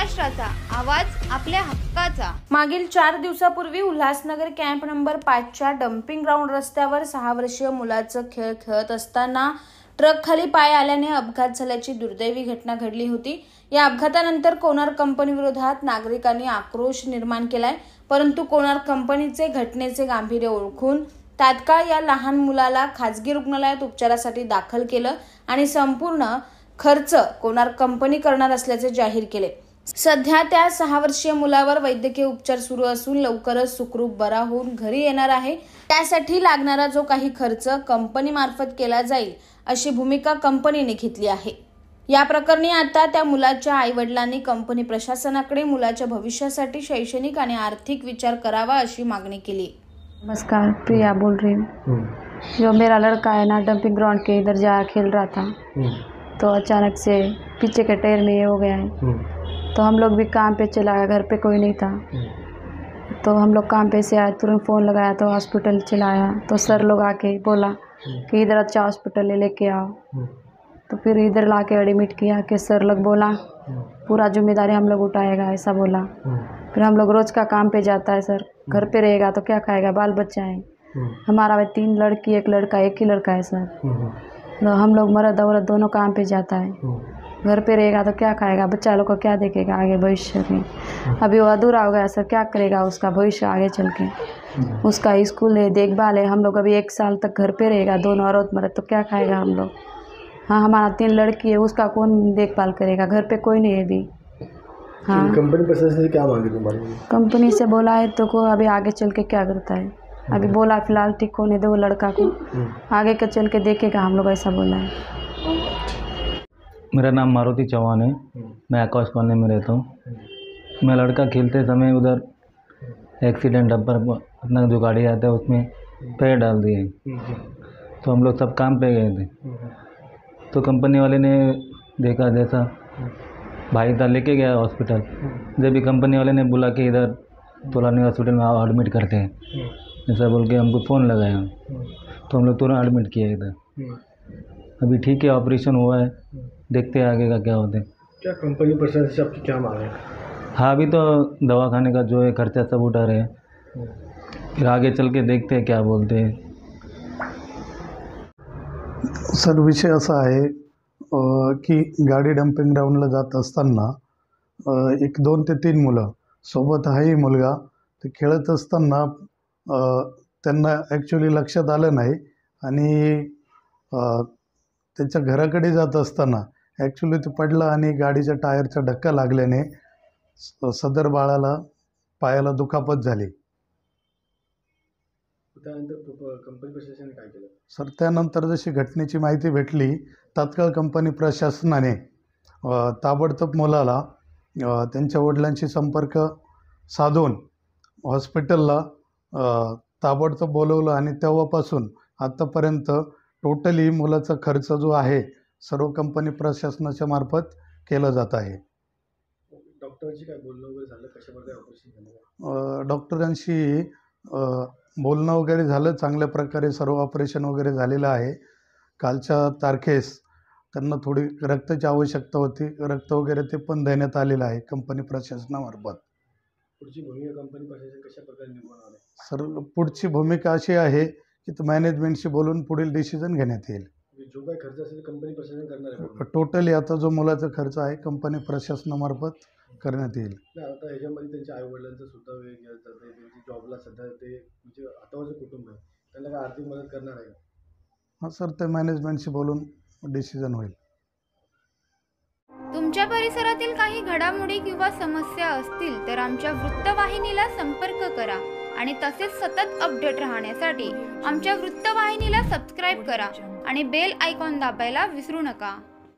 महाराष्ट्राचा आवाज आपल्या हक्काचा। मागील 4 दिवसापूर्वी उल्हासनगर कॅम्प नंबर 5च्या डम्पिंग ग्राउंड रस्त्यावर 6 वर्षीय मुलाचं खेळ खेळत असताना ट्रक खाली पाय आल्याने अपघात झाल्याची दुर्दैवी घटना घडली होती। या अपघातानंतर कोणार्क कंपनी विरोधात नागरिकांनी आक्रोश निर्माण केलाय, परंतु कोणार्क कंपनीचे घटनेचे गांभीर्य ओळखून तात्काळ या लहान मुलाला खासगी रुग्णालयात उपचारासाठी दाखल केलं आणि संपूर्ण खर्च कोणार्क कंपनी करणार असल्याचे जाहीर केले। सध्या त्या 6 वर्षीय मुलावर वैद्यकीय उपचार सुरू असून लवकरच सुखरूप बरा होऊन घरी येणार आहे। त्यासाठी लागणारा जो काही खर्च कंपनी मार्फत केला जाईल अशी भूमिका कंपनीने घेतली आहे। या प्रकरणी आता त्या मुलाच्या आई-वडिलांनी कंपनी प्रशासनाकडे मुलाच्या भविष्यासाठी शैक्षणिक आणि आर्थिक विचार करावा अशी मागणी केली। नमस्कार, प्रिया बोल रही हूँ। जो मेरा लड़का है ना, डंपिंग ग्राउंड के इधर जा खेल रहा था, तो अचानक से पीछे के टायर में ये हो गया है। तो हम लोग भी काम पे चला गया, घर पे कोई नहीं था। तो हम लोग काम पे से आए, तुरंत फ़ोन लगाया तो हॉस्पिटल चलाया। तो सर लोग आके बोला कि इधर अच्छा हॉस्पिटल लेके आओ। तो फिर इधर ला के एडमिट किया कि सर लोग बोला पूरा जिम्मेदारी हम लोग उठाएगा, ऐसा बोला। फिर हम लोग रोज़ का काम पे जाता है सर, घर पे रहेगा तो क्या खाएगा, बाल बच्चा है हमारा। 3 लड़की 1 लड़का, 1 ही लड़का है सर। तो हम लोग मर्द औरत दोनों काम पे जाता है, घर पे रहेगा तो क्या खाएगा, बच्चा लोग को क्या देखेगा आगे भविष्य में। अभी वो अधूरा हो गया सर, क्या करेगा उसका भविष्य आगे चल के। उसका स्कूल है, देखभाल है। हम लोग अभी 1 साल तक घर पे रहेगा, दोनों औरत मर्द, तो क्या खाएगा हम लोग। हाँ, हमारा 3 लड़की है, उसका कौन देखभाल करेगा, घर पे कोई नहीं है अभी। हाँ, कंपनी प्रशासन से क्या मांगे तुम्हारे? कंपनी से बोला है तो को अभी आगे चल के क्या करता है। अभी बोला फिलहाल ठीक होने दो लड़का को, आगे का चल के देखेगा हम लोग, ऐसा बोला है। मेरा नाम मारुति चौहान है, मैं आकाश कॉलोनी में रहता हूँ। मैं लड़का खेलते समय उधर एक्सीडेंट डब्बर अपना जो गाड़ी आता है उसमें पैर डाल दिए। तो हम लोग सब काम पे गए थे, तो कंपनी वाले ने देखा, जैसा भाई था लेके गया हॉस्पिटल। जब भी कंपनी वाले ने बोला कि इधर तोलानी हॉस्पिटल में आओ, एडमिट करते हैं, ऐसा बोल के हमको फ़ोन लगाया। तो हम लोग तुरंत एडमिट किया इधर। अभी ठीक है, ऑपरेशन हुआ है, देखते हैं आगे का क्या होता है। क्या कंपनी प्रशासन से आपकी क्या मांग है? हाँ, अभी तो दवाखाने का जो है खर्चा सब उठा रहे हैं, फिर आगे चल के देखते हैं क्या बोलते हैं। सर, विषय असा आहे की गाडी डम्पिंग ग्राउंडला जात असताना 1, 2 ते 3 मुलं सोबत हाही मुलगा, ते खेळत असताना त्यांना ॲक्च्युली लक्षात आलं नाही आणि त्याच्या घराकडे जात असताना ॲक्च्युली ते पडला आणि गाडीच्या टायरचा धक्का लागल्याने सदर बाळाला पायाला दुखापत झाली। त्यानंतर कंपनी प्रशासनाने काय केलं? सर, त्यानंतर जशी घटनेची माहिती भेटली, तात्काळ कंपनी प्रशासनाने ताबडतोब मुलाला त्यांच्या वडिलांशी संपर्क साधून हॉस्पिटलला ताबडतोब बोलवलं आणि तेव्हापासून आत्तापर्यंत टोटली मुलाचा खर्च जो आहे सर्व कंपनी प्रशासनाच्या मार्फत केला जात आहे। डॉक्टरांशी काय बोलणं वगैरे झालं, कशाप्रकारे ऑपरेशन झालं? डॉक्टरांशी बोलणं वगैरे झालं, चांगल्या प्रकारे सर्व ऑपरेशन वगैरे झालेलं आहे। कालच्या तारखेस त्यांना थोडी रक्ताची आवश्यकता होती, रक्त वगैरे ते पण देण्यात आलेलं आहे कंपनी प्रशासनामार्फत। पुढची भूमिका कंपनी प्रशासन कशा प्रकारे निभावणार आहे? सर, पुढची भूमिका अशी आहे की तो मॅनेजमेंटशी बोलून पुढील डिसिजन घेण्यात येईल। जो काही खर्च असेल कंपनी प्रशासन करणार आहे? टोटली आता जो मुलाचा खर्च आहे कंपनी प्रशासनामार्फत करण्यात येईल। आता ह्याच्यामध्ये त्यांच्या आईवडिलांचा सुद्धा वेळ घ्यायला जाते, त्यांची जॉबला सध्या ते म्हणजे आताचं कुटुंब आहे, त्यांना काय आर्थिक मदत करणार आहे? हां सर, ते मॅनेजमेंटशी बोलून डिसिजन होईल। तुमच्या परिसरातील काही घडामोडी किंवा समस्या असतील तर आमच्या वृत्तवाहिनीला संपर्क करा आणि तसेच सतत अपडेट राहण्यासाठी आमच्या वृत्तवाहिनीला सबस्क्राईब करा आणि बेल आयकॉन दाबायला विसरू नका।